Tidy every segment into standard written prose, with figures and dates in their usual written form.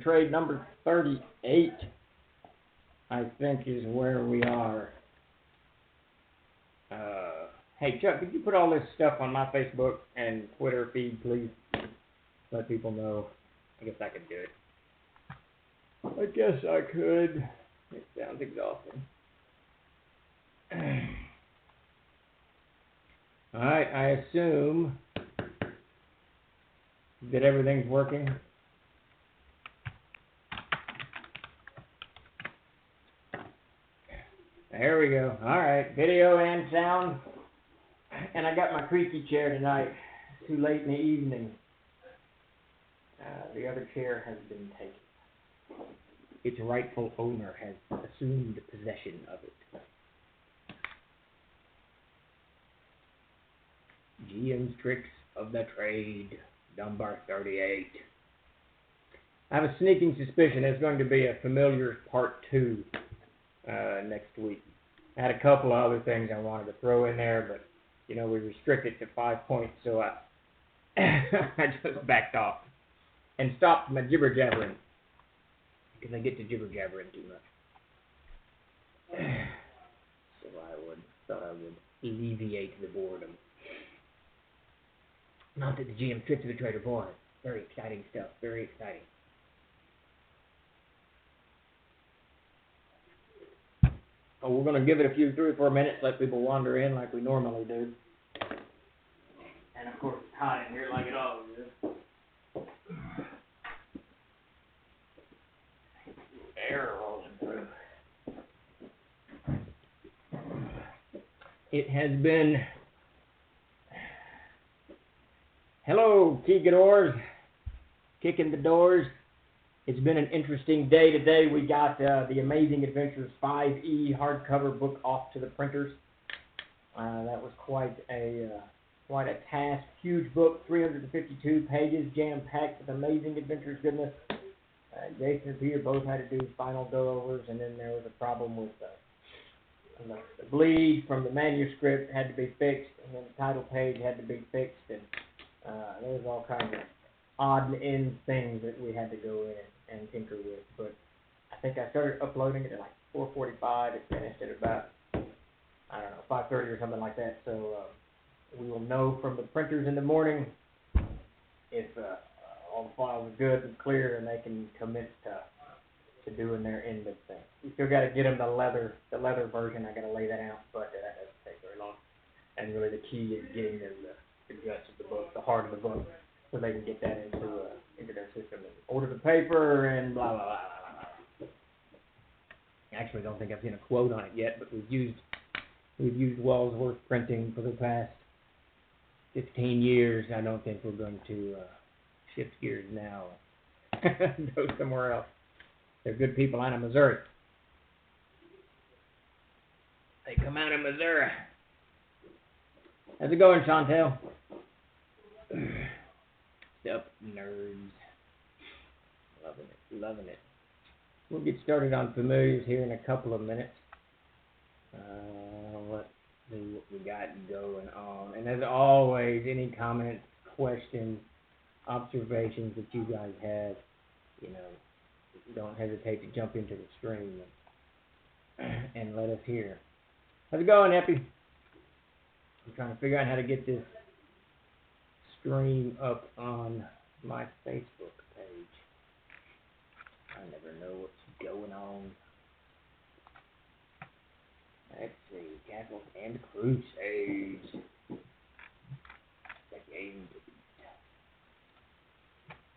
trade number 38, I think, is where we are. Hey, Chuck, could you put all this stuff on my Facebook and Twitter feed, please? Let people know. I guess I could do it. I guess I could. It sounds exhausting. Alright, I assume that everything's working. There we go. Alright, video and sound. And I got my creaky chair tonight. It's too late in the evening. The other chair has been taken. Its rightful owner has assumed possession of it. GM's Tricks of the Trade, number 38. I have a sneaking suspicion it's going to be a Familiars Part 2 next week. I had a couple of other things I wanted to throw in there, but, you know, we restricted to 5 points, so I just backed off and stopped my jibber-jabbering, because I get to jibber-jabbering too much. So I thought I would alleviate the boredom. Not that the GM Tricks of the Trade, boy, very exciting stuff, very exciting. Oh, we're going to give it a few 3 or 4 minutes, let people wander in like we normally do. And of course, it's hot in here like it always is. Air rolling through. It has been... Hello, 𝐓𝐫𝐤𝐬, kicking the doors. It's been an interesting day today. We got the Amazing Adventures 5e hardcover book off to the printers. That was quite a task. Huge book, 352 pages, jam-packed with Amazing Adventures goodness. Jason and Peter both had to do final go-overs, and then there was a problem with the bleed from the manuscript had to be fixed, and then the title page had to be fixed, and there was all kinds of odd and end things that we had to go in and tinker with. But I think I started uploading it at like 4:45. It finished at about, I don't know, 5:30 or something like that. So we will know from the printers in the morning if all the files are good and clear, and they can commit to doing their end of thing. We still got to get them the leather version. I got to lay that out, but that doesn't take very long. And really, the key is getting them the guts of the book, the heart of the book, so they can get that into their system and order the paper and blah, blah, blah, blah, blah. I actually don't think I've seen a quote on it yet, but we've used Walsworth printing for the past 15 years. I don't think we're going to shift gears now and go somewhere else. They're good people out of Missouri. They come out of Missouri. How's it going, Chantel? Sup, nerds. Loving it. We'll get started on Familiars here in a couple of minutes. Let's see what we got going on. And as always, any comments, questions, observations that you guys have, you know, don't hesitate to jump into the stream and let us hear. How's it going, Epi? I'm trying to figure out how to get this stream up on my Facebook page. I never know what's going on. Let's see, Castles and Crusades. The game to beat.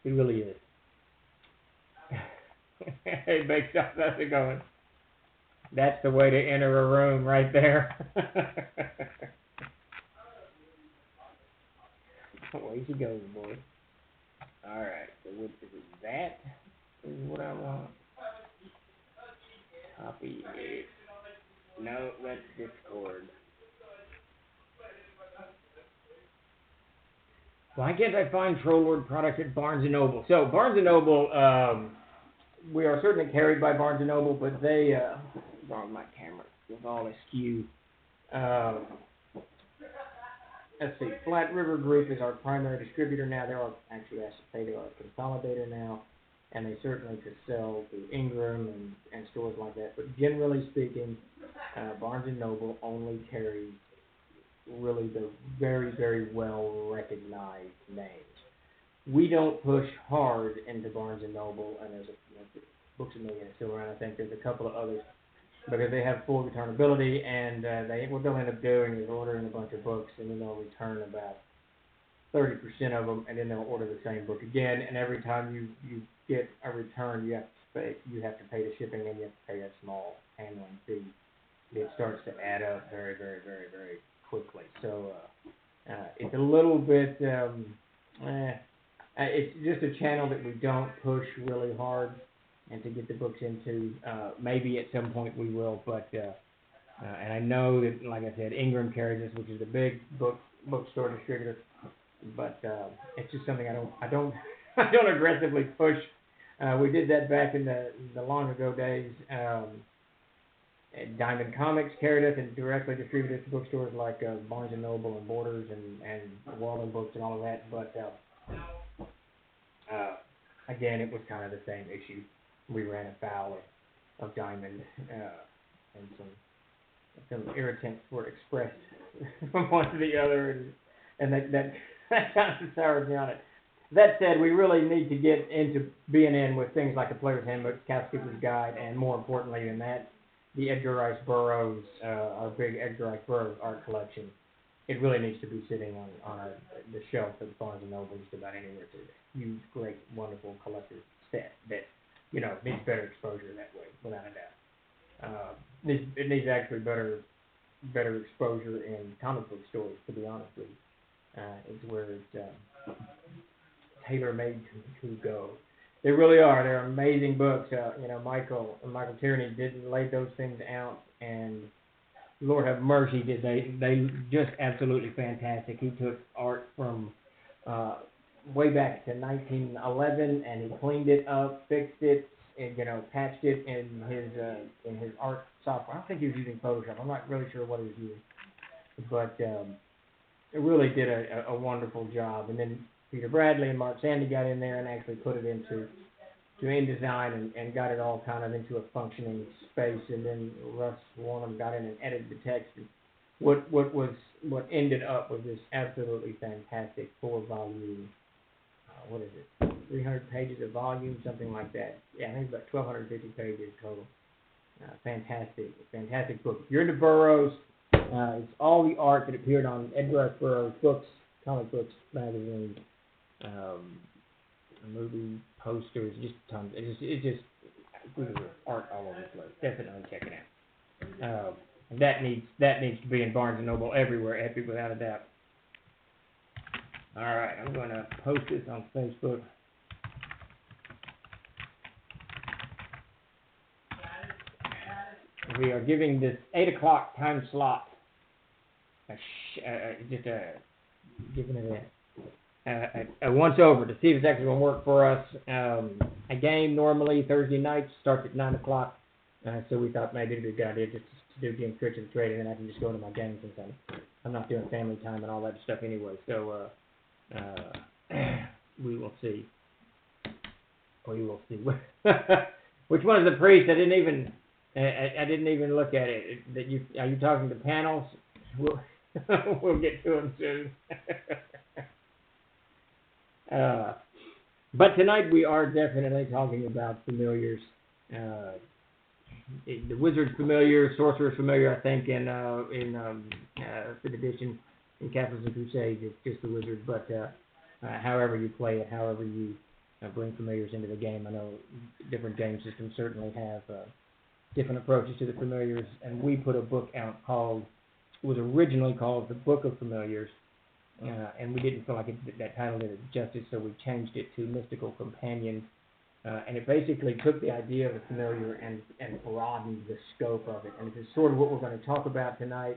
It really is. Hey, Big Shot, how's it going? That's the way to enter a room right there. Away she goes, boy. Alright, so what is it? That is what I want. Copy it. No, that's Discord. Why can't I find Troll Lord products at Barnes & Noble? So, Barnes & Noble, we are certainly carried by Barnes & Noble, but they, wrong my camera, it's all askew. Let's see, Flat River Group is our primary distributor now. They're actually, I should say, they're our consolidator now. and they certainly could sell through Ingram and stores like that. But generally speaking, Barnes & Noble only carries really the very, very well recognized names. We don't push hard into Barnes & Noble, and there's Books A Million still around. I think there's a couple of others, because they have full returnability, and what they'll end up doing is ordering a bunch of books, and then they'll return about 30% of them, and then they'll order the same book again. And every time you get a return, you have to pay the shipping, and you have to pay a small handling fee. It starts to add up very, very, very, very quickly. So it's a little bit. It's just a channel that we don't push really hard, and to get the books into. Maybe at some point we will, but and I know that, like I said, Ingram carries this, which is a big bookstore distributor. But it's just something I don't aggressively push. We did that back in the long ago days. Diamond Comics carried us and directly distributed to bookstores like Barnes & Noble and Borders and Walden Books and all of that. But again, it was kind of the same issue. We ran afoul of Diamond, and some irritants were expressed from one to the other, and that kind of soured me on it. That said, we really need to get into being in with things like the Player's Handbook, Capskeeper's Guide, and more importantly than that, the Edgar Rice Burroughs, our big Edgar Rice Burroughs art collection. It really needs to be sitting on the shelf at Barnes & Noble just about anywhere. It's a huge, great, wonderful collector's set that, needs better exposure that way, without a doubt. It needs actually better exposure in comic book stores, to be honest with you. It's where it's tailor-made to go. They really are. They're amazing books. Michael Tierney did lay those things out, and Lord have mercy, did they just absolutely fantastic. He took art from way back to 1911, and he cleaned it up, fixed it, and patched it in his art software. I don't think he was using Photoshop. I'm not really sure what he was using, but it really did a wonderful job. And then Peter Bradley and Mark Sandy got in there and actually put it into InDesign and got it all kind of into a functioning space. And then Russ Warnham got in and edited the text. And what ended up was this absolutely fantastic 4-volume. What is it? 300 pages of volume, something like that. Yeah, I think it's about 1,250 pages total. Fantastic book. If you're into Burroughs, it's all the art that appeared on Edgar Rice Burroughs books, comic books, magazines, movie posters, just tons. It's just art all over the place. Definitely check it out. And that needs to be in Barnes & Noble everywhere, Epic, without a doubt. All right, I'm going to post this on Facebook. We are giving this 8 o'clock time slot giving it a once over to see if it's actually going to work for us. A game normally Thursday nights starts at 9 o'clock, so we thought maybe it'd be a good idea just to do Game Twitch and Trade, and then I can just go to my game since I'm not doing family time and all that stuff anyway. So we will see. Which one is the priest? I didn't even look at it. Are you talking to panels? We'll get to them soon. But tonight we are definitely talking about familiars. The Wizard's familiar, Sorcerer's familiar, I think, in 5th edition. In Castles and Crusades, it's just the Wizard. But however you play it, however you bring familiars into the game, I know different game systems certainly have different approaches to the familiars. And we put a book out was originally called The Book of Familiars, and we didn't feel like that title did it justice, so we changed it to Mystical Companions, and it basically took the idea of the familiar and broadened the scope of it, and this is sort of what we're going to talk about tonight.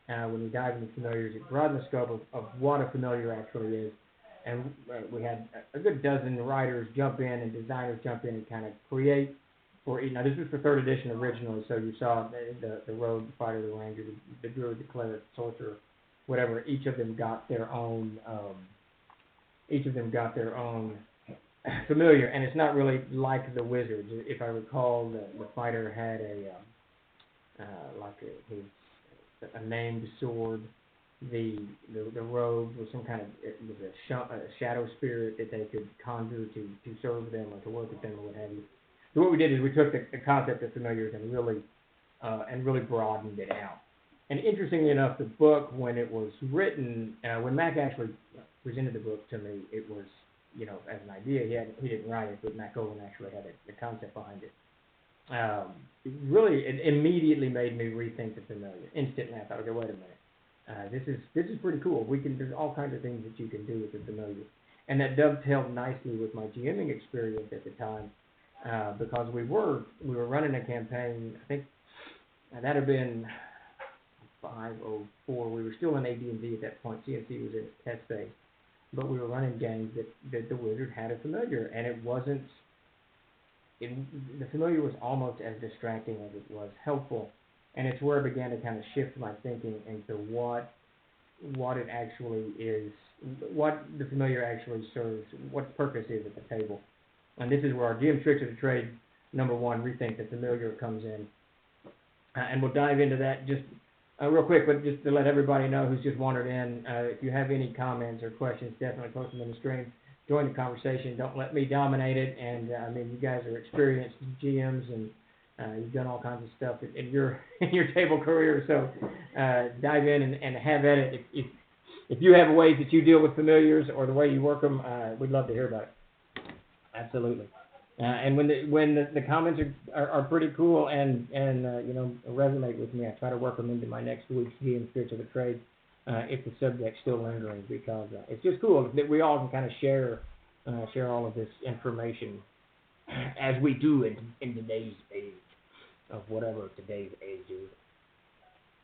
When we dive into familiars, it broadened the scope of what a familiar actually is, and we had a good dozen writers jump in and designers jump in and kind of create. Now, this was for 3rd edition originally, so you saw the rogue, the fighter, the ranger, the druid, the cleric, sorcerer, whatever. Each of them got their own familiar, and it's not really like the wizards. If I recall, the fighter had a named sword. The robe was some kind of, it was a shadow spirit that they could conjure to serve them or to work with them or what have you. So what we did is we took the concept of familiars and really broadened it out. And interestingly enough, the book, when it was written, when Mac actually presented the book to me, it was, as an idea. He didn't write it, but Mac Olin actually had the concept behind it. It immediately made me rethink the familiar. Instantly, I thought, okay, wait a minute. This is pretty cool. There's all kinds of things that you can do with the familiar, and that dovetailed nicely with my GMing experience at the time, because we were running a campaign. I think that had been 504. We were still in AD&D at that point. CNC was in test phase, but we were running games that the wizard had a familiar, and it wasn't. The familiar was almost as distracting as it was helpful, and it's where I began to kind of shift my thinking into what it actually is, what the familiar actually serves, what its purpose is at the table. And this is where our GM Tricks of the Trade number 1, Rethink the Familiar, comes in. And we'll dive into that just real quick, but just to let everybody know who's just wandered in, if you have any comments or questions, definitely post them in the stream. Join the conversation. Don't let me dominate it. And you guys are experienced GMs, and you've done all kinds of stuff in your table career. So dive in and have at it. If you have ways that you deal with familiars or the way you work them, we'd love to hear about it. Absolutely. And when the comments are pretty cool and resonate with me, I try to work them into my next week's GM Spirits of the Trade. If the subject's still lingering, because it's just cool that we all can kind of share all of this information as we do in today's age of whatever today's age is.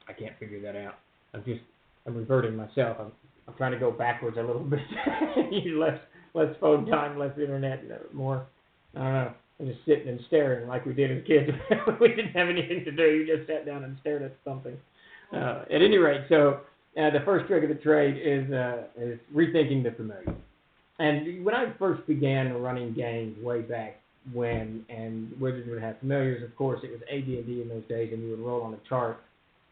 I can't figure that out. I'm reverting myself. I'm trying to go backwards a little bit. less phone time, less internet, more. I don't know. I'm just sitting and staring like we did as kids. We didn't have anything to do. You just sat down and stared at something. At any rate, so. The first trick of the trade is rethinking the familiar. And when I first began running games way back when, and Wizards would have familiars, of course, it was AD&D in those days, and you would roll on a chart.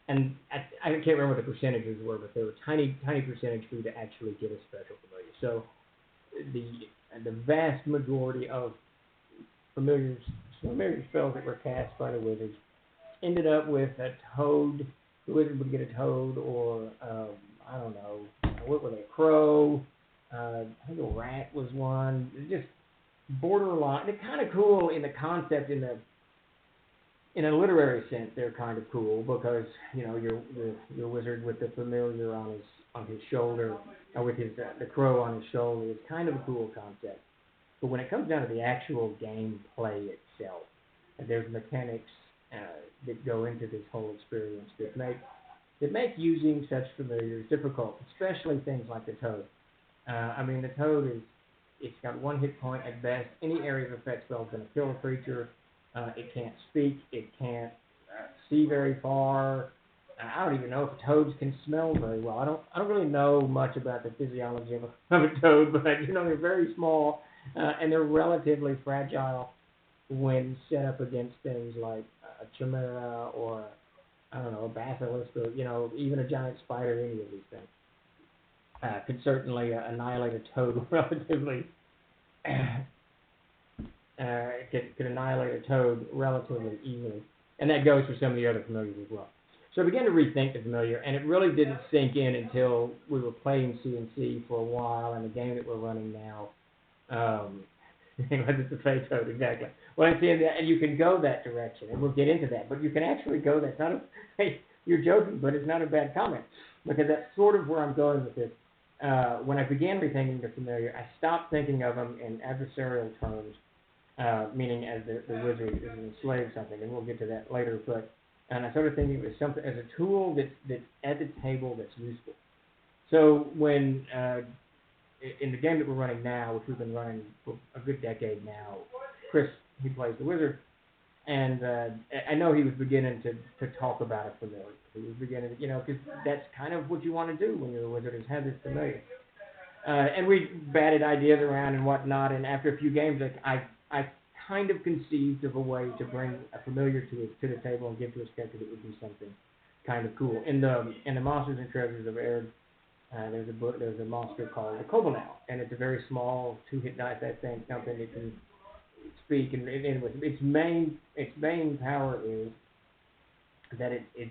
And I can't remember what the percentages were, but there were tiny percentage for you to actually get a special familiar. So the vast majority of familiar spells that were cast by the Wizards ended up with a toad. The wizard would get a toad, or I don't know, what were they? A crow. I think a rat was one. Just borderline. They're kind of cool in the concept, in a literary sense. They're kind of cool because your wizard with the familiar on his shoulder, or with the crow on his shoulder, is kind of a cool concept. But when it comes down to the actual gameplay itself, there's mechanics that go into this whole experience that make using such familiars difficult, especially things like the toad. The toad it's got 1 hit point at best. Any area of effect spell is going to kill a creature. It can't speak. It can't see very far. I don't even know if toads can smell very well. I don't really know much about the physiology of a toad, but they're very small and they're relatively fragile when set up against things like a chimera or a basilisk, or even a giant spider. Any of these things could certainly annihilate a toad relatively. Could annihilate a toad relatively easily, and that goes for some of the other familiars as well. So I began to rethink the familiar, and it really didn't sink in until we were playing CNC for a while, and the game that we're running now. It's a fey toad, exactly. Well, and you can go that direction, and we'll get into that. But you can actually go that. You're joking, but it's not a bad comment, because that's sort of where I'm going with this. When I began rethinking the familiar, I stopped thinking of them in adversarial terms, meaning as the wizard is an enslaved something, and we'll get to that later. And I started thinking of it something as a tool that's at the table that's useful. So when in the game that we're running now, which we've been running for a good decade now, Chris, he plays the wizard, and I know he was beginning to talk about it familiar. He was beginning to, because that's kind of what you want to do when you're a wizard, is have this familiar. And we batted ideas around and whatnot. And after a few games, I kind of conceived of a way to bring a familiar to the table and give to his character that would be something kind of cool. In the Monsters and Treasures of Erd, there's a monster called the 𝐓𝐫𝐚𝐝, and it's a very small 2-hit dice. That thing, something that can speak, and its main power is that it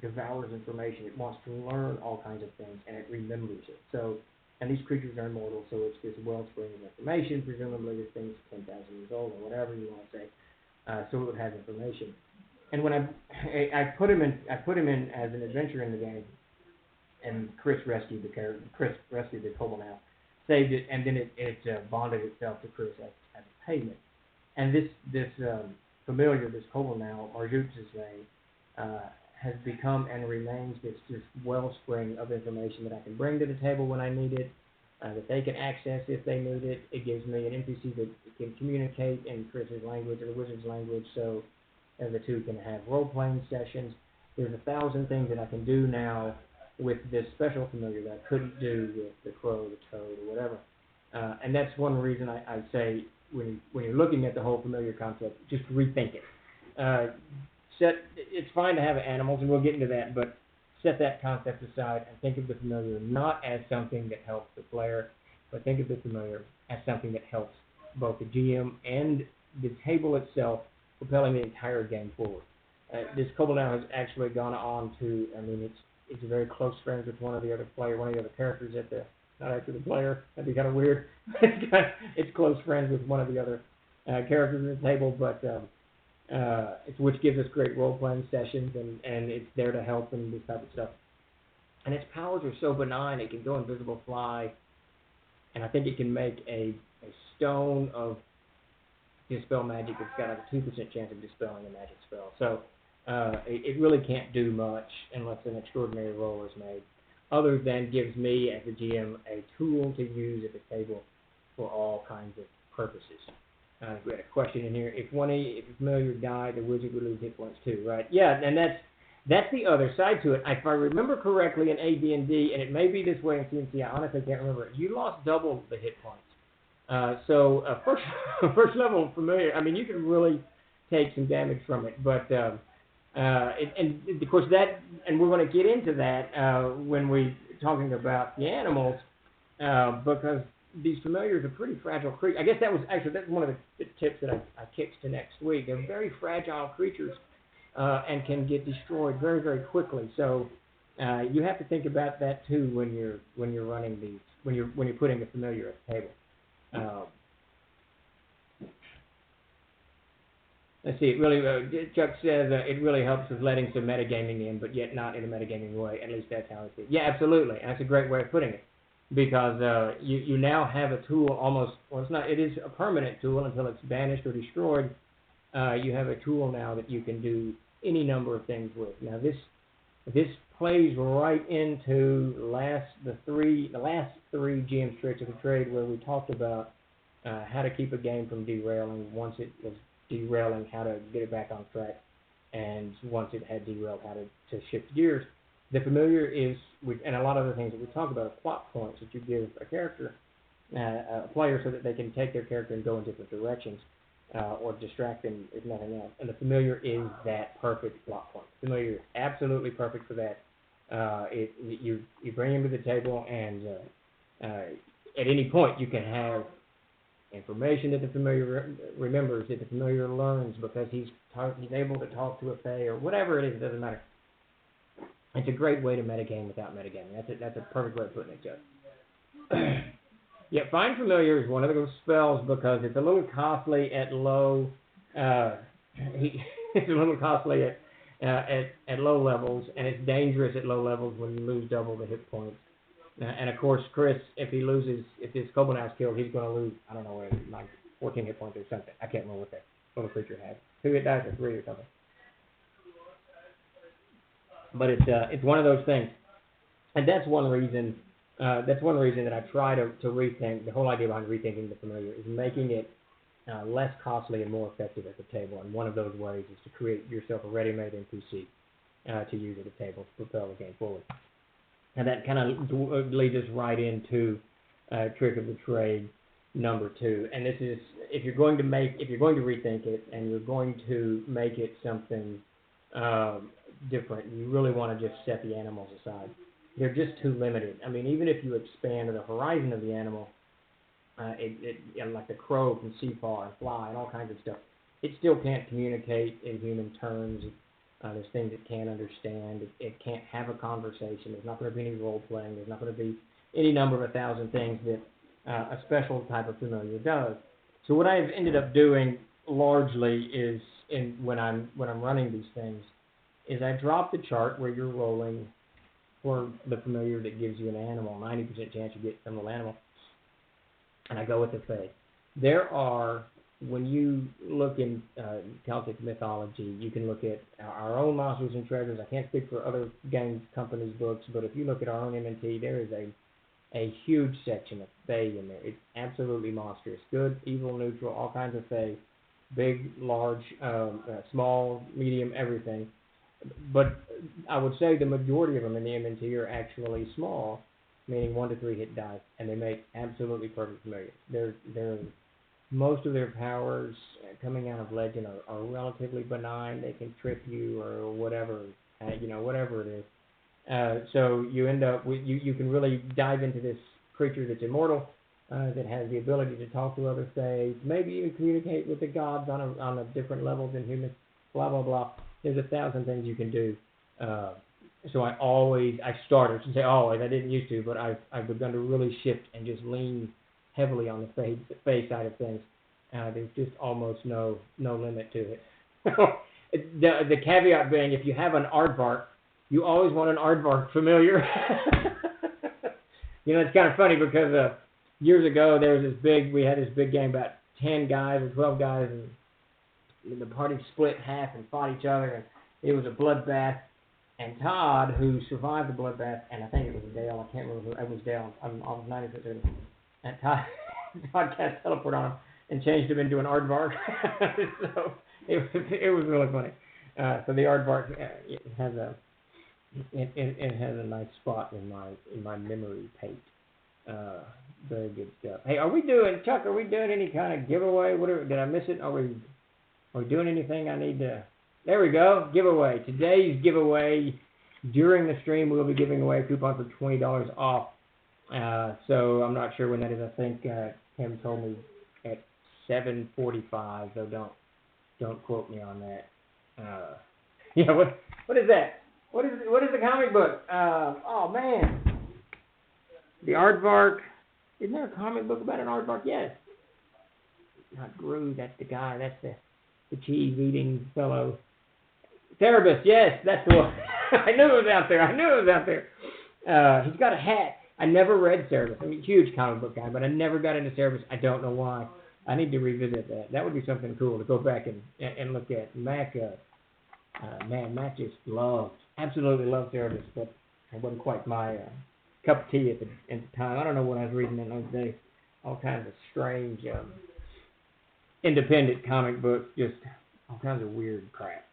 devours information. It wants to learn all kinds of things, and it remembers it. So, and these creatures are immortal, so it's this wellspring of information. Presumably, this thing's 10,000 years old, or whatever you want to say. So it would have information. And when I put him in as an adventurer in the game, and Chris rescued the 𝐓𝐫𝐚𝐝, saved it, and then it bonded itself to Chris as a payment. And this familiar, this 𝐓𝐫𝐚𝐝, or 𝐓𝐫𝐚𝐝's name, has become and remains this wellspring of information that I can bring to the table when I need it, that they can access if they need it. It gives me an NPC that can communicate in Chris's language or the wizard's language, so the two can have role-playing sessions. There's 1,000 things that I can do now with this special familiar that I couldn't do with the crow, the toad, or whatever. And that's one reason I say when you're looking at the whole familiar concept, just rethink it. It's fine to have animals, and we'll get into that, but set that concept aside and think of the familiar not as something that helps the player, but think of the familiar as something that helps both the GM and the table itself, propelling the entire game forward. This 𝐓𝐫𝐚𝐝 has actually gone on to, it's very close friends with one of the other characters not actually the player, that'd be kind of weird. It's close friends with one of the other characters at the table, but which gives us great role-playing sessions, and it's there to help and this type of stuff. And its powers are so benign, it can go invisible, fly, and I think it can make a stone of dispel magic. It's got a 2% chance of dispelling a magic spell. So it really can't do much unless an extraordinary roll is made, other than gives me, as a GM, a tool to use at the table for all kinds of purposes. We had a question in here. If a familiar died, the wizard would lose hit points too, right? Yeah, and that's the other side to it. If I remember correctly in AD&D, and it may be this way in CNC, I honestly can't remember, you lost double the hit points. First level familiar, you can really take some damage from it, but and of course and we're going to get into that when we're talking about the animals, because these familiars are pretty fragile creatures. I guess that's one of the tips that I kicked to next week. They're very fragile creatures and can get destroyed very, very quickly. So you have to think about that too when you're running these, when you're putting the familiar at the table. Let's see. It really, Chuck says it really helps with letting some metagaming in, but yet not in a metagaming way. At least that's how I see it. Yeah, absolutely. And that's a great way of putting it, because you now have a tool almost. Well, it's not. It is a permanent tool until it's banished or destroyed. You have a tool now that you can do any number of things with. Now this plays right into the last three GM tricks of the trade, where we talked about how to keep a game from derailing. Once it was derailing, how to get it back on track, and once it had derailed, how to shift gears. The familiar is, and a lot of the things that we talk about are plot points that you give a character, a player, so that they can take their character and go in different directions, or distract them if nothing else. And the familiar is that perfect plot point. The familiar is absolutely perfect for that. You bring him to the table, and at any point you can have information that the familiar remembers, that the familiar learns because he's able to talk to a fae or whatever it is. It doesn't matter. It's a great way to metagame without metagaming. That's a perfect way of putting it, Joe. Yeah, Find Familiar is one of those spells because it's a little costly at low. It's a little costly at low levels, and it's dangerous at low levels when you lose double the hit points. And of course, Chris, if this 𝐓𝐫𝐚𝐝's killed, he's going to lose, I don't know, like 14 hit points or something. I can't remember what that little creature has. 2 hit dice or 3 or something. But it's one of those things, and that's one reason that I try to rethink the whole idea behind rethinking the familiar is making it less costly and more effective at the table. And one of those ways is to create yourself a ready-made NPC to use at the table to propel the game forward. And that kind of leads us right into trick of the trade number 2. And this is, if you're going to rethink it and you're going to make it something different, you really want to just set the animals aside. They're just too limited. I mean, even if you expand the horizon of the animal, like the crow can see far and fly and all kinds of stuff, it still can't communicate in human terms. There's things it can't understand. It can't have a conversation. There's not going to be any role playing. There's not going to be any number of 1,000 things that a special type of familiar does. So what I've ended up doing largely is, when I'm running these things, is I drop the chart where you're rolling for the familiar that gives you an animal, 90% chance you get some little animal, and I go with the fate. There are, when you look in Celtic mythology, you can look at our own Monsters and Treasures. I can't speak for other games companies' books, but if you look at our own M&T, there is a huge section of Fae in there. It's absolutely monstrous. Good, evil, neutral, all kinds of Fae. Big, large, small, medium, everything. But I would say the majority of them in the M&T are actually small, meaning 1 to 3 hit dice, and they make absolutely perfect familiars. They're most of their powers coming out of Legend are relatively benign. They can trip you or whatever, whatever it is. So you end up with, you can really dive into this creature that's immortal, that has the ability to talk to other Fae, maybe even communicate with the gods on a different level than humans, blah, blah, blah. There's 1,000 things you can do. So I started to say always, I didn't used to, but I've begun to really shift and just lean heavily on the Fae side of things. There's just almost no limit to it. The caveat being, if you have an aardvark, you always want an aardvark familiar. It's kind of funny because years ago we had this big game about 10 guys or 12 guys, and the party split in half and fought each other, and it was a bloodbath. And Todd, who survived the bloodbath, and I think it was Dale, I can't remember who, it was Dale, I was 90% certain, and Todd cast teleport on him and changed him into an aardvark. So it was really funny. So the aardvark has a nice spot in my memory page. Very good stuff. Hey, Chuck? Are we doing any kind of giveaway? Did I miss it? Are we doing anything I need to? There we go. Giveaway. Today's giveaway, during the stream, we'll be giving away a coupon for $20 off. So I'm not sure when that is. I think Tim told me at 7:45. So don't quote me on that. Yeah. What is that? What is the comic book? Oh man. The Aardvark. Isn't there a comic book about an Aardvark? Yes. Not Gru. That's the guy. That's the cheese eating fellow. Cerebus, yes, that's the one. I knew it was out there. He's got a hat. I never read Cerebus. I'm a huge comic book guy, but I never got into Cerebus. I don't know why. I need to revisit that. That would be something cool to go back and look at. Mac just absolutely loved Cerebus, but it wasn't quite my cup of tea at the time. I don't know what I was reading in those days. All kinds of strange independent comic books, just all kinds of weird crap.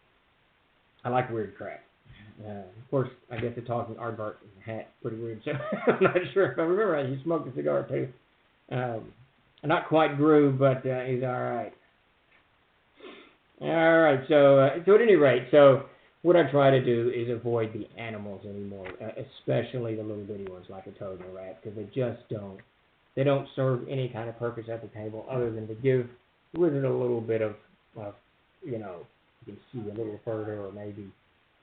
I like weird crap. Of course, I guess the talking aardvark hat pretty weird. So I'm not sure if I remember right. He smoked a cigar too. Not quite Gru, but he's all right. All right. So at any rate, so what I try to do is avoid the animals anymore, especially the little bitty ones like a toad and a rat, because they don't serve any kind of purpose at the table other than to give the wizard a little bit of you can see a little further, or maybe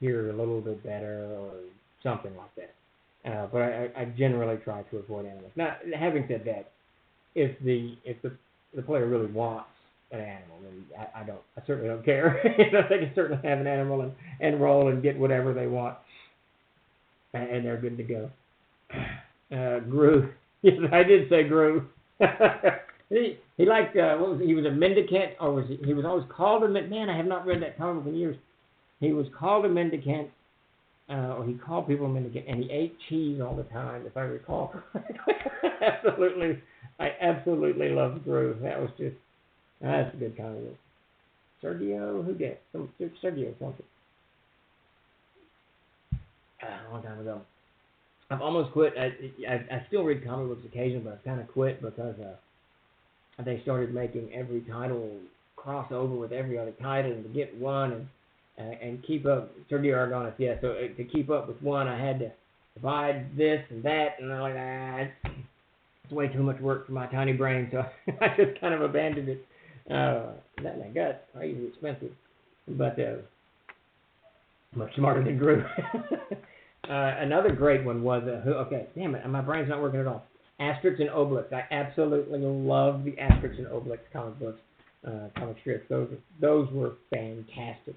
hear a little bit better, or something like that. But I generally try to avoid animals. Now, having said that, if the player really wants an animal, then I certainly don't care. They can certainly have an animal and roll and get whatever they want, and they're good to go. Gru, yes, I did say Gru. He liked, he was a mendicant, or he was always called a mendicant. Man, I have not read that comic book in years. He was called a mendicant, or he called people a mendicant, and he ate cheese all the time, if I recall. I absolutely loved Gru. That's a good comic book. Sergio, who did? Sergio something. A long time ago. I've almost quit. I still read comic books occasionally, but I've kind of quit because they started making every title cross over with every other title, and to get one and keep up. Sergio Aragonis, yeah. So to keep up with one, I had to divide this and that, and I'm like, it's way too much work for my tiny brain, so I just kind of abandoned it. That got crazy expensive, but much smarter than Gru. Another great one was okay, damn it, my brain's not working at all. Asterix and Obelix. I absolutely love the Asterix and Obelix comic books, comic strips. Those were fantastic.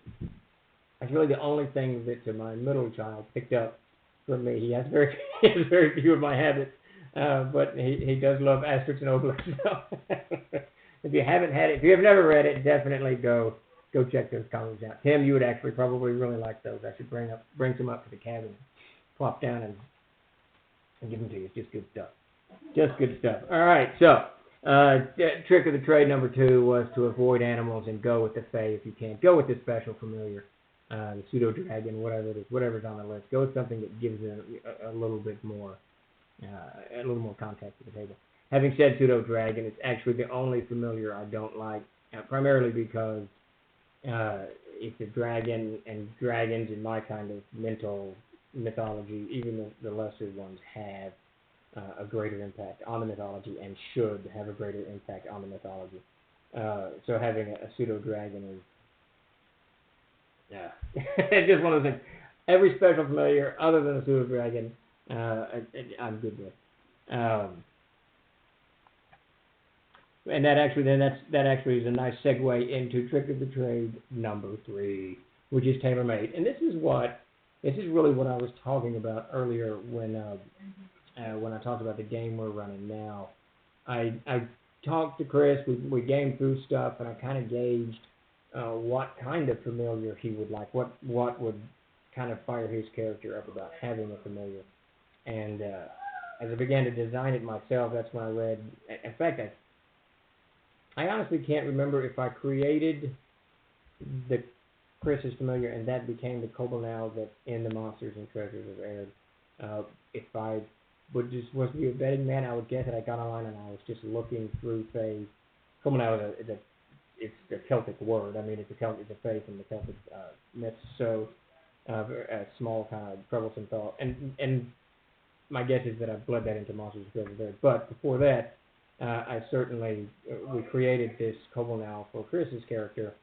That's really the only thing that my middle child picked up from me. He has very few of my habits, but he does love Asterix and Obelix. So if you haven't had it, if you have never read it, definitely go check those comics out. Tim, you would actually probably really like those. I should bring some up to the cabin, plop down and give them to you. It's just good stuff. Just good stuff. All right, so trick of the trade number 2 was to avoid animals and go with the Fae if you can. Go with the special familiar, the pseudo dragon, whatever it is, whatever's on the list. Go with something that gives it a little bit more, context to the table. Having said pseudo dragon, it's actually the only familiar I don't like, primarily because it's a dragon, and dragons in my kind of mental mythology, even the lesser ones, have a greater impact on the mythology and should have a greater impact on the mythology. So having a pseudo dragon is just one of those things. Every special familiar other than a pseudo dragon, I'm good with. And that actually is a nice segue into trick of the trade number 3, which is tailor-made. And this is really what I was talking about earlier when I talked about the game we're running now. I talked to Chris, we gamed through stuff, and I kind of gauged what kind of familiar he would like, what would kind of fire his character up about having a familiar. And as I began to design it myself, that's when I read, in fact, I honestly can't remember if I created the Chris's familiar and that became the 𝐓𝐫𝐚𝐝 that's in the Monsters and Treasures of Erd. If I was to be a betting man, I would guess that I got online and I was just looking through Fae. 𝐓𝐶𝐚𝐝 it's a Celtic word. I mean, it's a Fae from the Celtic myths. So a small kind of troublesome thought. And my guess is that I bled that into Monsters and Treasures of Erd. But before that, we created this 𝐓𝐶𝐚𝐝 for Chris's character,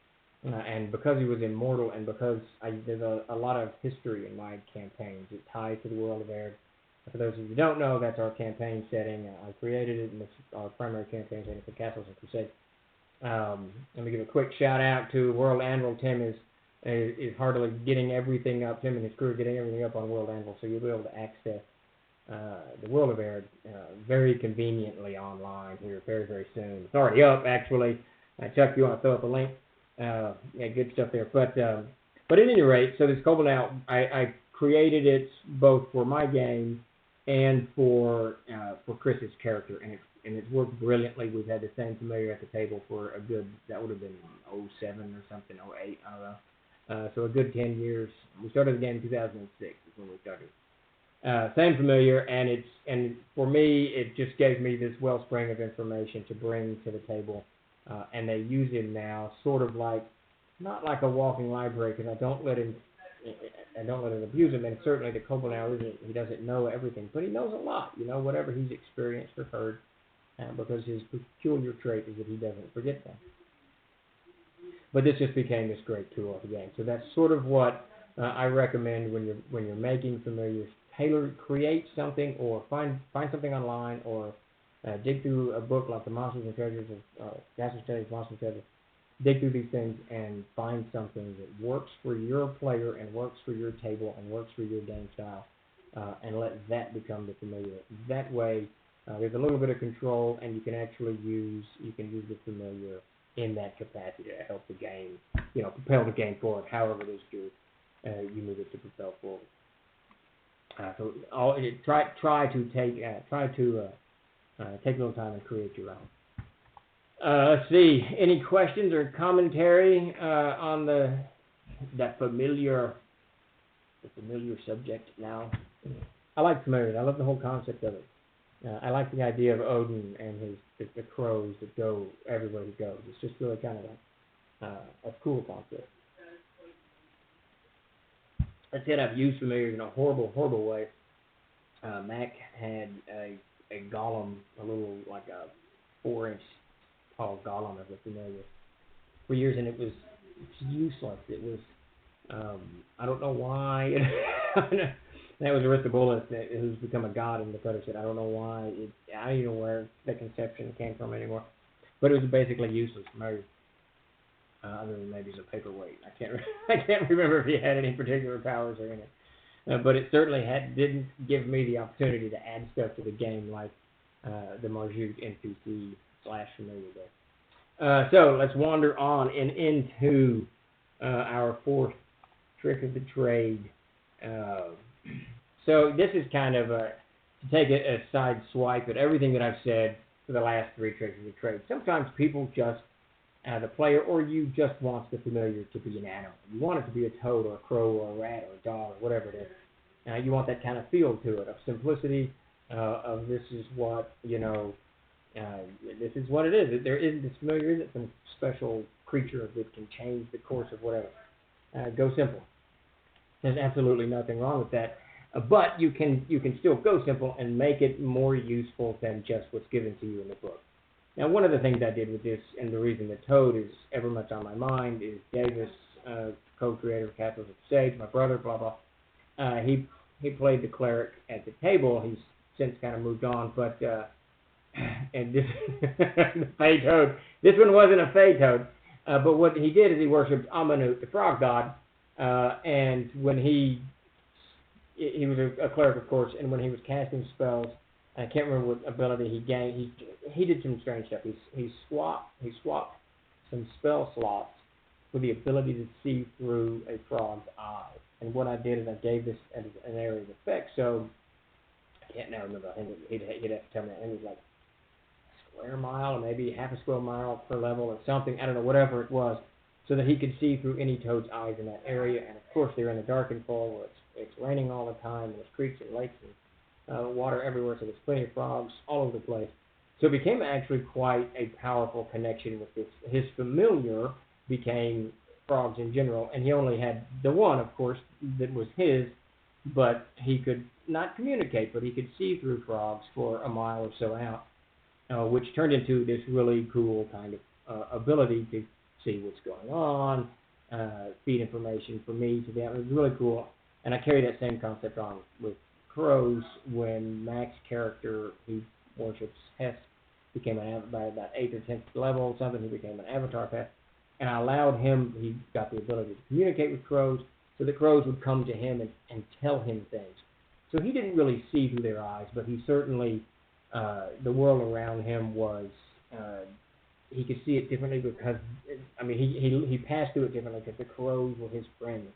and because he was immortal, and because there's a lot of history in my campaigns, it ties to the world of Erd. For those of you who don't know, that's our campaign setting. I created it, and it's our primary campaign setting for Castles and Crusades. Let me give a quick shout out to World Anvil. Tim is heartily getting everything up. Tim and his crew are getting everything up on World Anvil, so you'll be able to access the world of Erd very conveniently online here very, very soon. It's already up, actually. Chuck, you want to throw up a link? Yeah, good stuff there. But at any rate, so this 𝐓𝐶𝐚𝐝, I created it both for my game and for Chris's character, and it's worked brilliantly. We've had the same familiar at the table for a good, that would have been 07 or something, 08, I don't know. So a good 10 years. We started the game in 2006 is when we started. Same familiar, and for me, it just gave me this wellspring of information to bring to the table, and they use him now sort of like, not like a walking library, because I don't let him abuse him, and certainly the 𝐓𝐶𝐚𝐝 he doesn't know everything, but he knows a lot, whatever he's experienced or heard, because his peculiar trait is that he doesn't forget things. But this just became this great tool of the game. So that's sort of what I recommend when you're making familiars. Create something, or find something online, or dig through a book like the Monsters and Treasures of Castles, Studies, Monsters and Treasures. Dig through these things and find something that works for your player and works for your table and works for your game style, and let that become the familiar. That way, there's a little bit of control, and you can actually use the familiar in that capacity to help the game, propel the game forward. However it is you move it to propel forward. So try to take a little time and create your own. Let's see. Any questions or commentary on the familiar subject now? I like familiars. I love the whole concept of it. I like the idea of Odin and the crows that go everywhere he goes. It's just really kind of a cool concept. That said, I've used familiars in a horrible, horrible way. Mac had a golem, a little like a 4-inch tall golem of a familiar for years, and it was useless. It was I don't know why. That was Aristobulus, who's become a god in the Cutter set. I don't know why. I don't even know where the conception came from anymore. But it was basically useless, maybe, other than maybe as a paperweight. I can't remember if he had any particular powers or anything. But it certainly didn't give me the opportunity to add stuff to the game like the Marjute NPC / familiar there. So let's wander on and into our fourth trick of the trade. So this is kind of to take a side swipe at everything that I've said for the last 3 tricks of the trade. Sometimes people just, the player or you just wants the familiar to be an animal. You want it to be a toad or a crow or a rat or a dog or whatever it is. You want that kind of feel to it, of simplicity, of this is what, this is what it is. This familiar isn't some special creature that can change the course of whatever. Go simple. There's absolutely nothing wrong with that. But you can still go simple and make it more useful than just what's given to you in the book. Now, one of the things I did with this, and the reason the Toad is ever much on my mind, is Davis, co-creator of Castles of Sage, my brother, blah, blah. He played the cleric at the table. He's since kind of moved on, but and this the Fey Toad. This one wasn't a Fey Toad, but what he did is he worshipped Amanut, the frog god, and when he was a cleric, of course, and when he was casting spells, I can't remember what ability he gained. He did some strange stuff. He swapped some spell slots for the ability to see through a frog's eye. And what I did is I gave this as an area of effect. So I can't now remember. I think he'd have to tell me. I think it was like a square mile or maybe half a square mile per level or something. I don't know, whatever it was, so that he could see through any toad's eyes in that area. And of course, they're in the darkened fall where it's raining all the time, and there's creeks and lakes and water everywhere, so there's plenty of frogs all over the place. So it became actually quite a powerful connection with this. His familiar became frogs in general, and he only had the one, of course, that was his, but he could not communicate, but he could see through frogs for a mile or so out, which turned into this really cool kind of ability to see what's going on, feed information from me to them. It was really cool. And I carry that same concept on with crows when Mac's character, who worships Hess, became by about 8th or 10th level, something, he became an avatar pet. And I allowed him, he got the ability to communicate with crows, so the crows would come to him and tell him things. So he didn't really see through their eyes, but he certainly, the world around him was, he could see it differently because, he passed through it differently because the crows were his friends.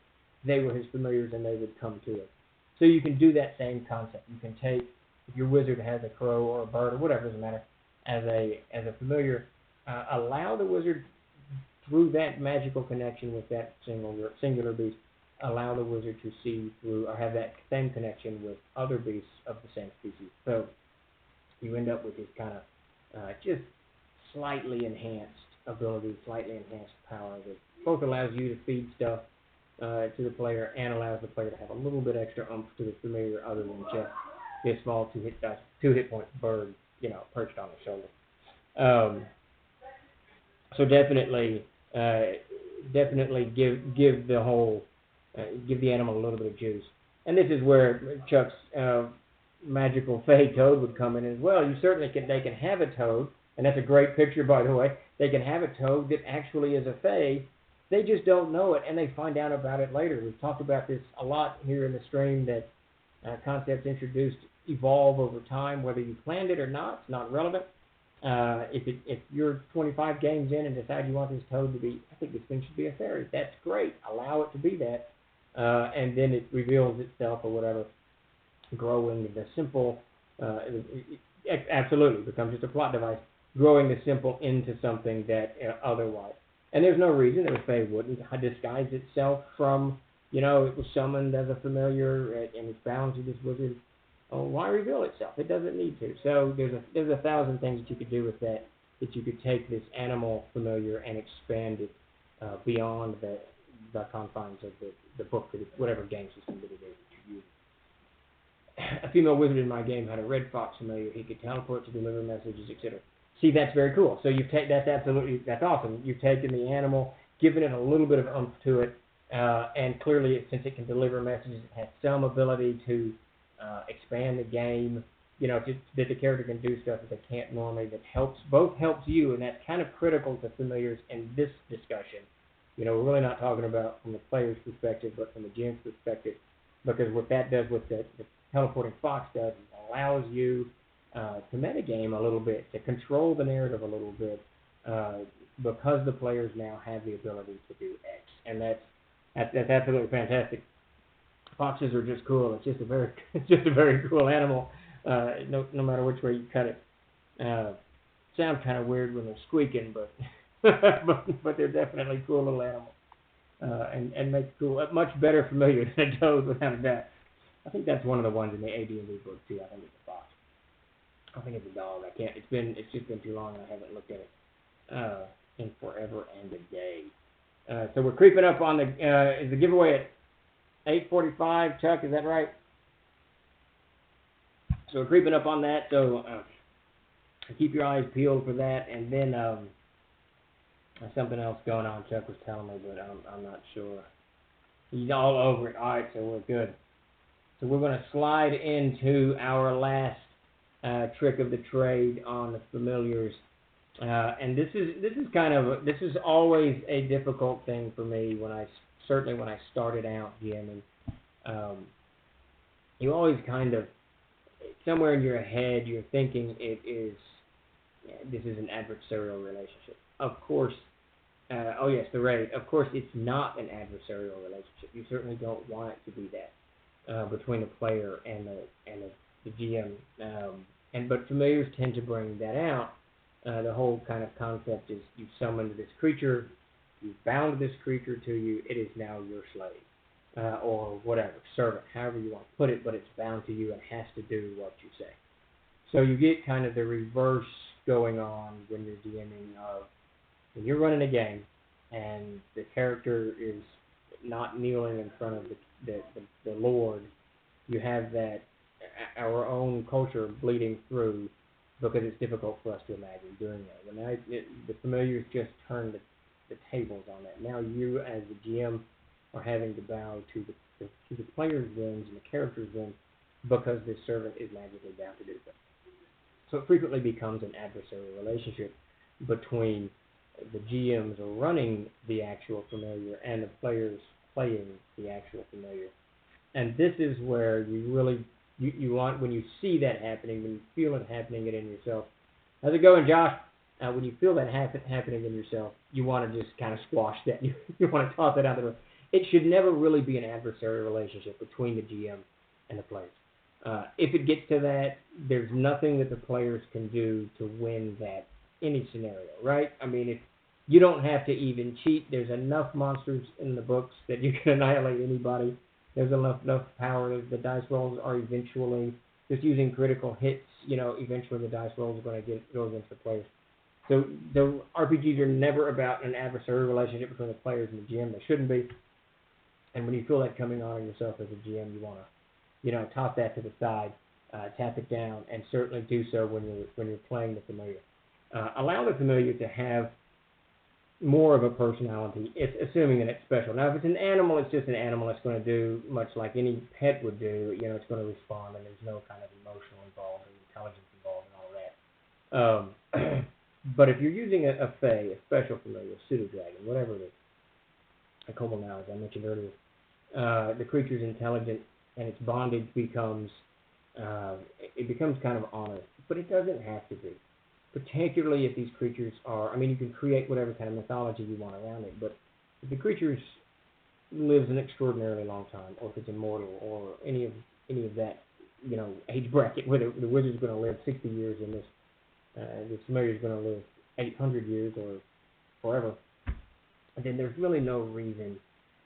They were his familiars, and they would come to it. So you can do that same concept. You can take, if your wizard has a crow or a bird or whatever, doesn't matter, as a familiar, allow the wizard, through that magical connection with that singular beast, allow the wizard to see through or have that same connection with other beasts of the same species. So you end up with this kind of just slightly enhanced ability, slightly enhanced power that both allows you to feed stuff to the player and allows the player to have a little bit extra oomph to the familiar other than just this small 2 hit point bird, perched on the shoulder. So definitely give the whole, give the animal a little bit of juice. And this is where Chuck's magical Fey Toad would come in as well. You certainly they can have a toad, and that's a great picture, by the way. They can have a toad that actually is a Fey. They just don't know it, and they find out about it later. We've talked about this a lot here in the stream, that concepts introduced evolve over time, whether you planned it or not. It's not relevant. If you're 25 games in and decide you want this toad to be, I think this thing should be a fairy, that's great. Allow it to be that, and then it reveals itself or whatever, growing the simple, it absolutely becomes just a plot device, growing the simple into something that otherwise. And there's no reason that a Fey wouldn't disguise itself from, it was summoned as a familiar and it's bound to this wizard. why reveal itself? It doesn't need to. So there's a thousand things that you could do with that. That you could take this animal familiar and expand it beyond the confines of the book, whatever game system that it is that you use. A female wizard in my game had a red fox familiar. He could teleport to deliver messages, etc. See, that's very cool. So that's awesome. You've taken the animal, given it a little bit of oomph to it, and clearly, since it can deliver messages, it has some ability to expand the game. That the character can do stuff that they can't normally. That both helps you, and that's kind of critical to familiars in this discussion. We're really not talking about from the player's perspective, but from the GM's perspective, because what that does, what the teleporting fox does, is allows you to metagame a little bit, to control the narrative a little bit, because the players now have the ability to do X, and that's absolutely fantastic. Foxes are just cool. It's just a very cool animal. No matter which way you cut it. Sounds kind of weird when they're squeaking, but but they're definitely cool little animals, and make much better familiar than a toad, without a doubt. I think that's one of the ones in the AD&D book too. I think it's a fox. I think it's a dog. It's just been too long, and I haven't looked at it in forever and a day. So we're creeping up on is the giveaway at 8:45, Chuck? Is that right? So we're creeping up on that, so keep your eyes peeled for that. And then there's something else going on, Chuck was telling me, but I'm not sure. He's all over it. All right, so we're good. So we're going to slide into our last trick of the trade on the familiars. And this is always a difficult thing for me when I started out GMing. You always kind of, somewhere in your head, you're thinking this is an adversarial relationship. Of course, the raid. Of course, it's not an adversarial relationship. You certainly don't want it to be that between the player and the GM. But familiars tend to bring that out. The whole kind of concept is you summoned this creature, you bound this creature to you. It is now your slave. Or whatever, servant, however you want to put it, but it's bound to you and has to do what you say. So you get kind of the reverse going on when you're DMing of, when you're running a game and the character is not kneeling in front of the Lord, you have that, our own culture bleeding through, because it's difficult for us to imagine doing that. When the familiars just turn the tables on that. Now you, as the GM, are having to bow to the player's whims and the character's whims, because this servant is magically bound to do so. So it frequently becomes an adversarial relationship between the GMs running the actual familiar and the players playing the actual familiar. And this is where you really, you want, when you see that happening, when you feel it happening in yourself. How's it going, Josh? When you feel that happening in yourself, you want to just kind of squash that. You want to toss it out the door. It should never really be an adversarial relationship between the GM and the players. If it gets to that, there's nothing that the players can do to win that, any scenario, right? I mean, if you don't have to even cheat, there's enough monsters in the books that you can annihilate anybody. There's enough power. The dice rolls are eventually, just using critical hits, eventually the dice rolls are going to go against the players. So the RPGs are never about an adversarial relationship between the players and the GM. They shouldn't be. And when you feel that coming on yourself as a GM, you want to, toss that to the side, tap it down, and certainly do so when you're playing the familiar. Allow the familiar to have more of a personality, assuming that it's special. Now, if it's an animal, it's just an animal. It's going to do much like any pet would do. It's going to respond, and there's no kind of emotional involved or intelligence involved and all that. But if you're using a Fae, a special familiar, a pseudo-dragon, whatever it is, a 𝐓𝐫𝐤𝐬, as I mentioned earlier, the creature's intelligent, and its bondage becomes kind of honor, but it doesn't have to be. Particularly if these creatures are, you can create whatever kind of mythology you want around it, but if the creature lives an extraordinarily long time, or if it's immortal, or any of that, age bracket, whether the wizard's going to live 60 years in this, the familiar's going to live 800 years or forever, then there's really no reason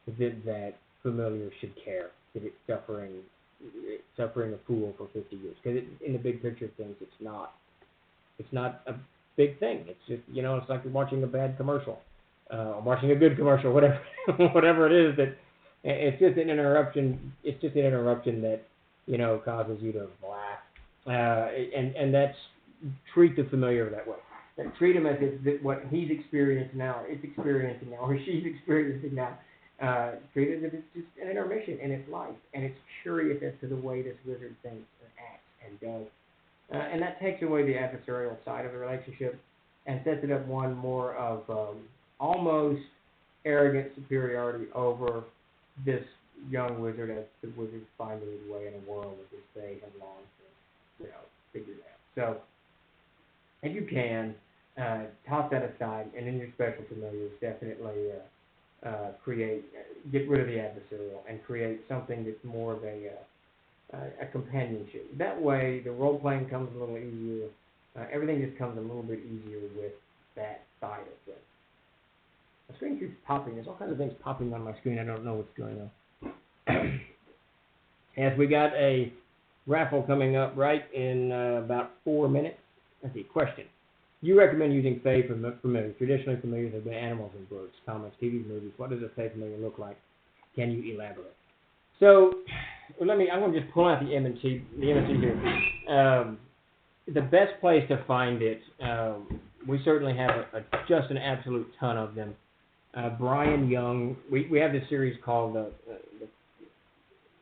that familiar should care that it's suffering suffering a fool for 50 years. Because in the big picture of things, it's not a big thing. It's just, it's like you're watching a bad commercial, watching a good commercial, whatever, whatever it is. That it's just an interruption. It's just an interruption that causes you to laugh, and that's treat the familiar that way. And treat him as if what he's experiencing now, or it's experiencing now, or she's experiencing now. Treat it as if it's just an intermission in its life, and it's curious as to the way this wizard thinks and acts and does. And that takes away the adversarial side of the relationship and sets it up one more of almost arrogant superiority over this young wizard as the wizard finding his way in a world that this they have long since, figured out. So, if you can, toss that aside, and in your special familiars, definitely get rid of the adversarial and create something that's more of a companionship. That way, the role playing comes a little easier. Everything just comes a little bit easier with that side of things. My screen keeps popping. There's all kinds of things popping on my screen. I don't know what's going on. As we got a raffle coming up right in about 4 minutes. Let's see. Question. You recommend using Fae familiars. Traditionally, familiars have been animals in books, comics, TV, movies. What does a Fae familiar look like? Can you elaborate? So, I'm going to just pull out the MNT here. The best place to find it, we certainly have just an absolute ton of them. Brian Young, we have this series called the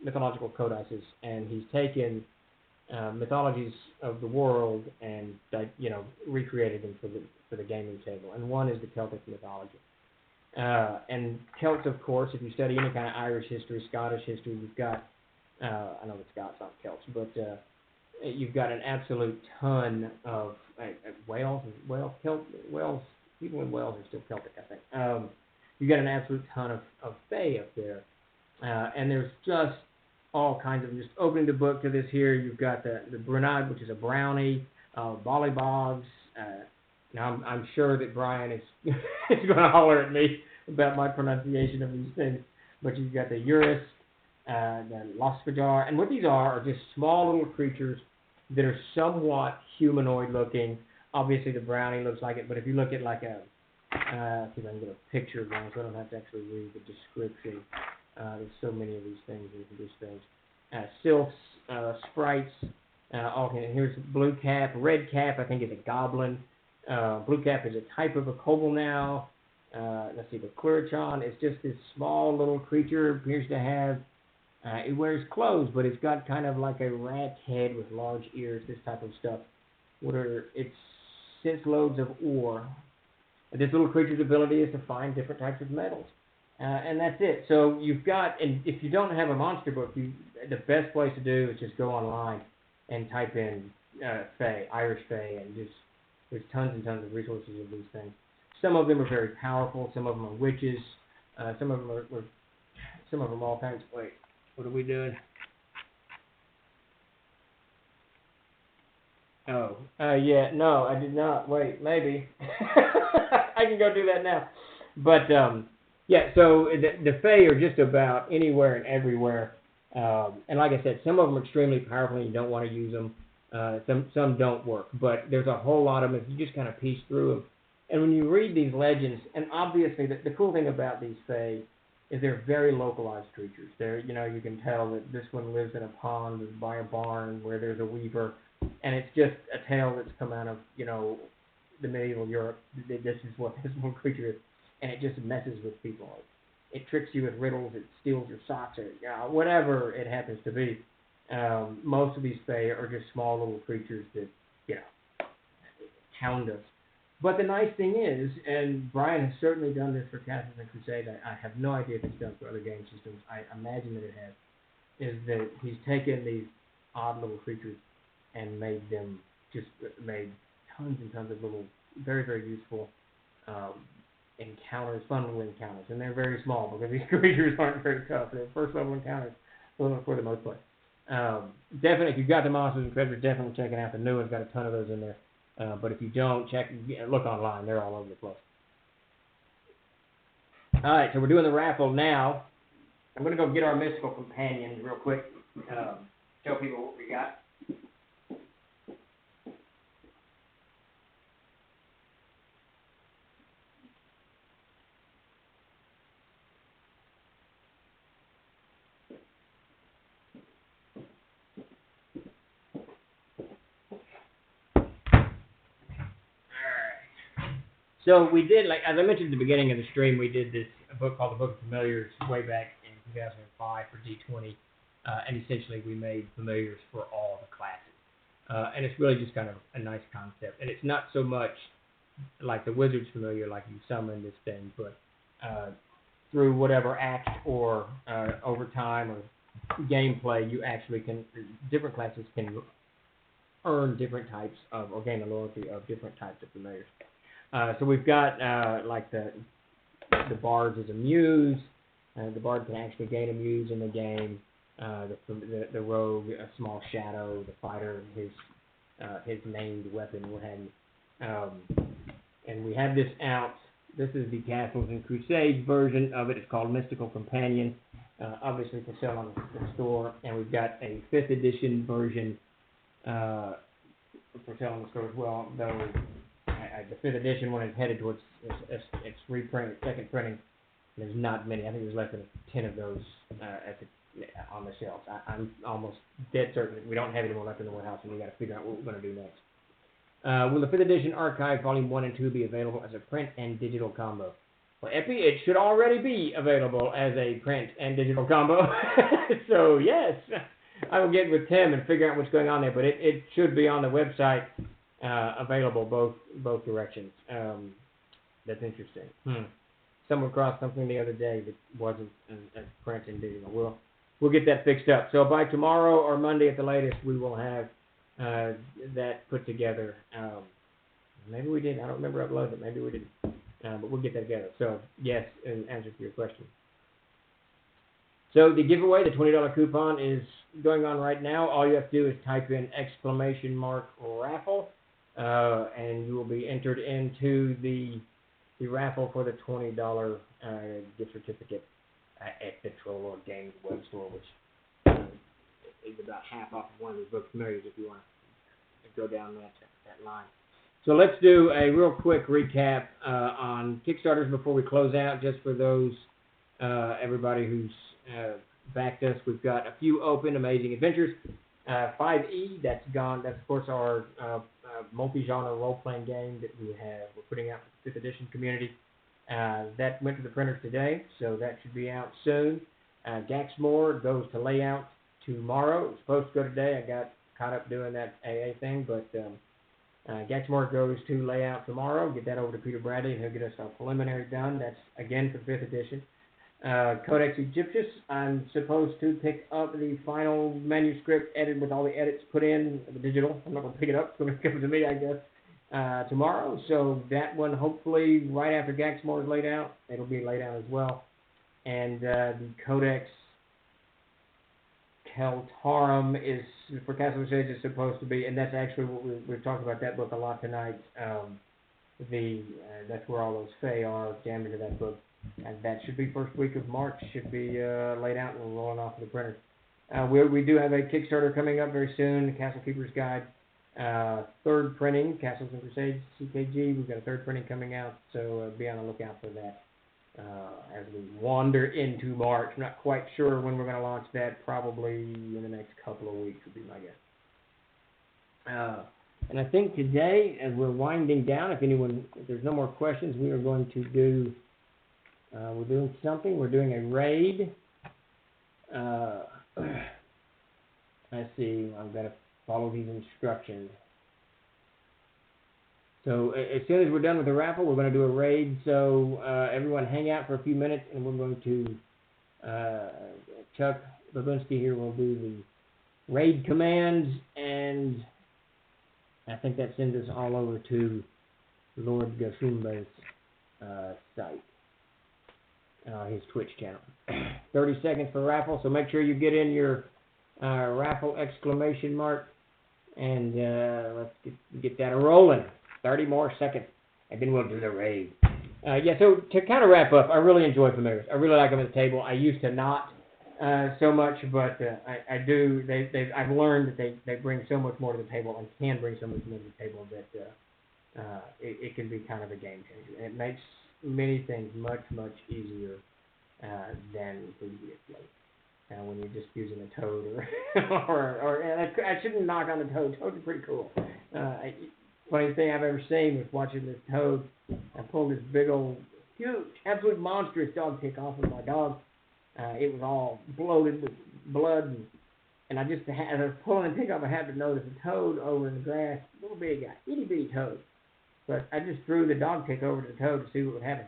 Mythological Codices, and he's taken mythologies of the world and recreated them for the gaming table. And one is the Celtic mythology. And Celts, of course, if you study any kind of Irish history, Scottish history, you've got, I know the Scots aren't Celts, but you've got an absolute ton of Wales, people in Wales are still Celtic, I think. You've got an absolute ton of Fae up there. And there's just all kinds of, just opening the book to this here, you've got the Brunad, which is a brownie, Bollybogs. Now, I'm sure that Brian is going to holler at me about my pronunciation of these things, but you've got the Urus, the Losfajar, and what these are just small little creatures that are somewhat humanoid looking. Obviously, the brownie looks like it, but if you look at like see if I can get a picture of one, so I don't have to actually read the description. There's so many of these things in these things. Sylphs, sprites, okay, here's blue cap, red cap, I think is a goblin. Blue cap is a type of a kobold now. Let's see, the Quiruchon is just this small little creature, appears to have, it wears clothes, but it's got kind of like a rat's head with large ears, this type of stuff. It sits loads of ore. This little creature's ability is to find different types of metals. And that's it. So you've got, and if you don't have a monster book, the best place to do is just go online and type in Fae, Irish Fae, and just, there's tons and tons of resources of these things. Some of them are very powerful. Some of them are witches. Some of them all kinds. Wait, what are we doing? Oh, yeah, no, I did not. Wait, maybe. I can go do that now. But, yeah, so the Fae are just about anywhere and everywhere. And like I said, some of them are extremely powerful and you don't want to use them. Some don't work. But there's a whole lot of them if you just kind of piece through them. And when you read these legends, and obviously the cool thing about these Fae is they're very localized creatures. They're, you can tell that this one lives in a pond by a barn where there's a weaver. And it's just a tale that's come out of, the medieval Europe. This is what this one creature is. And it just messes with people. It tricks you with riddles. It steals your socks, or whatever it happens to be. Most of these Fae are just small little creatures that, hound us. But the nice thing is, and Brian has certainly done this for Castles and Crusade, I have no idea if he's done it for other game systems, I imagine that it has, is that he's taken these odd little creatures and made tons and tons of little, very, very useful encounters, fun little encounters. And they're very small because these creatures aren't very tough. They're first level encounters for the most part. Definitely, if you've got the Monsters and Treasures, definitely check it out. The new one's got a ton of those in there. But if you don't, look online. They're all over the place. All right, so we're doing the raffle now. I'm going to go get our mystical companions real quick. tell people what we got. So we did, like, as I mentioned at the beginning of the stream, we did this book called The Book of Familiars way back in 2005 for D20, and essentially we made familiars for all the classes. And it's really just kind of a nice concept. And it's not so much like the Wizard's familiar, like you summon this thing, but through whatever act or overtime or gameplay, you actually can, different classes can earn different types of, or gain the loyalty of different types of familiars. So we've got like the Bard is a muse. The Bard can actually gain a muse in the game. The Rogue, a small shadow. The Fighter, his named weapon, what have you. And we have this out. This is the Castles and Crusades version of it. It's called Mystical Companion. Obviously for sale on the store. And we've got a 5th edition version for sale on the store as well, though. The 5th edition one is headed towards its reprint, second printing. There's not many. I think there's less than 10 of those on the shelves. I'm almost dead certain that we don't have any more left in the warehouse, and we got to figure out what we're going to do next. Will the 5th edition archive, volume 1 and 2, be available as a print and digital combo? Well, Epi, it should already be available as a print and digital combo. So yes, I will get with Tim and figure out what's going on there, but it should be on the website. Available both directions. That's interesting. Someone crossed something the other day that wasn't a print and digital. We'll get that fixed up. So by tomorrow or Monday at the latest, we will have that put together. Maybe we did. I don't remember uploading it. Maybe we didn't. But we'll get that together. So yes, in answer to your question. So the giveaway, the $20 coupon, is going on right now. All you have to do is type in !raffle. And you will be entered into the raffle for the $20 gift certificate at the Trollzah Games web store, which is about half off of one of the book familiars if you want to go down that line. So let's do a real quick recap on Kickstarters before we close out, just for those, everybody who's backed us. We've got a few open, Amazing Adventures. 5E, that's gone. That's, of course, our multi-genre role-playing game that we're putting out for the 5th edition community. That went to the printers today, so that should be out soon. 𝐓𝐫𝐚𝐝 goes to layout tomorrow. It was supposed to go today. I got caught up doing that AA thing, but 𝐓𝐫𝐚𝐝 goes to layout tomorrow. Get that over to Peter Bradley, and he'll get us our preliminary done. That's, again, for the 5th edition. Codex Aegyptius, I'm supposed to pick up the final manuscript edited with all the edits put in, the digital. I'm not going to pick it up. It's going to come to me, I guess, tomorrow. So that one, hopefully, right after 𝐓𝐫𝐚𝐝 is laid out, it'll be laid out as well. And the Codex Keltarum is, for Castle of Shades, is supposed to be, and that's actually what we've talked about that book a lot tonight. That's where all those Fae are, jammed into that book. And that should be first week of March, should be laid out and rolling off of the printer. We do have a Kickstarter coming up very soon, the Castle Keeper's Guide. 3rd printing, Castles and Crusades, CKG. We've got a 3rd printing coming out, so be on the lookout for that as we wander into March. I'm not quite sure when we're going to launch that, probably in the next couple of weeks would be my guess. And I think today, as we're winding down, if there's no more questions, we are going to do... we're doing something. We're doing a raid. Let's see. I've got to follow these instructions. So as soon as we're done with the raffle, we're going to do a raid. So everyone hang out for a few minutes, and we're going to, Chuck Babinski here will do the raid commands, and I think that sends us all over to Lord Gasumba's site. His Twitch channel. 30 seconds for raffle, so make sure you get in your raffle !, and let's get that rolling. 30 more seconds, and then we'll do the raid. Yeah, so to kind of wrap up, I really enjoy familiars. I really like them at the table. I used to not so much, but I do. I've learned that they bring so much more to the table and can bring so much more to the table that it can be kind of a game changer. And it makes many things much easier than previously. When you're just using a toad or and I shouldn't knock on the toad. Toads are pretty cool. Funniest thing I've ever seen was watching this toad. I pulled this big old, huge, absolute monstrous dog tick off of my dog. It was all bloated with blood, and I just, as I was pulling the tick off, I happened to notice a toad over in the grass, little bitty guy, itty bitty toad. But I just threw the dog tick over to the toad to see what would happen.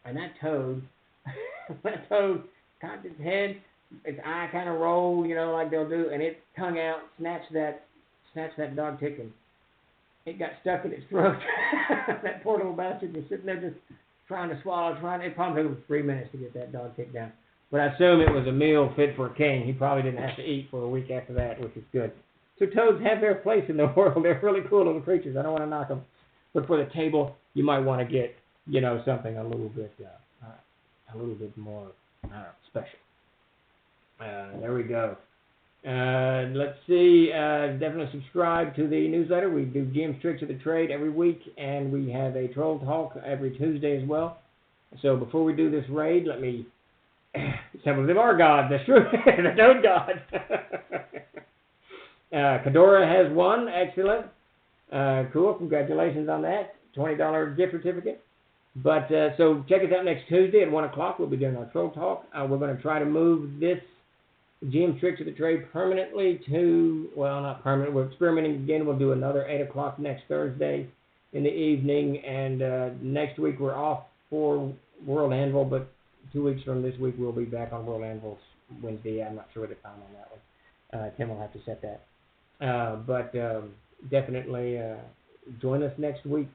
And that toad cocked its head, its eye kind of rolled, like they'll do, and it tongue out, snatched that dog tick, and it got stuck in its throat. That poor little bastard was sitting there just trying to swallow, it probably took him 3 minutes to get that dog tick down. But I assume it was a meal fit for a king. He probably didn't have to eat for a week after that, which is good. So toads have their place in the world. They're really cool little creatures. I don't want to knock them. But for the table, you might want to get, something a little bit more, special. There we go. Let's see. Definitely subscribe to the newsletter. We do Jim's Tricks of the Trade every week, and we have a Troll Talk every Tuesday as well. So before we do this raid, let me some of them are gods. That's true. The toad god. Kadora has won. Excellent. Cool. Congratulations on that. $20 gift certificate. But so check us out next Tuesday at 1 o'clock. We'll be doing our Troll Talk. We're going to try to move this Jim's Tricks of the Trade permanently to, well, not permanent. We're experimenting again. We'll do another 8 o'clock next Thursday in the evening. And next week we're off for World Anvil, but 2 weeks from this week we'll be back on World Anvil Wednesday. I'm not sure what the time on that one. Tim will have to set that. But definitely join us next week.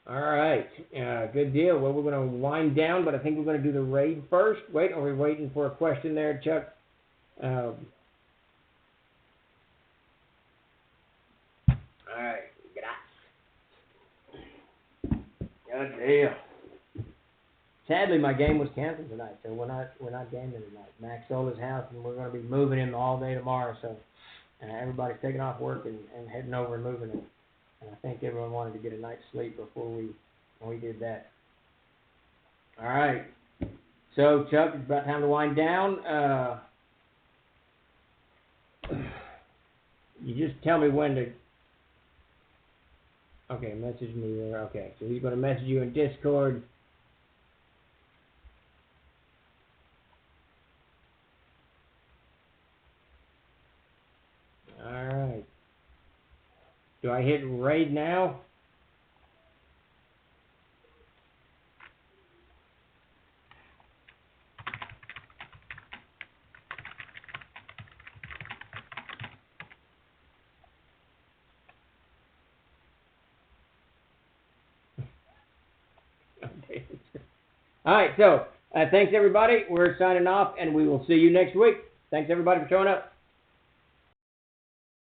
All right, good deal. Well, we're going to wind down, but I think we're going to do the raid first. Wait, are we waiting for a question there, Chuck? All right, good deal. Sadly, my game was canceled tonight, so we're not gaming tonight. Max sold his house, and we're going to be moving him all day tomorrow. So everybody's taking off work and heading over and moving him. And I think everyone wanted to get a night's sleep before we did that. All right. So, Chuck, it's about time to wind down. You just tell me when to... Okay, message me there. Okay, so he's going to message you in Discord. All right. Do I hit raid now? Okay. All right, so thanks everybody. We're signing off, and we will see you next week. Thanks everybody for showing up.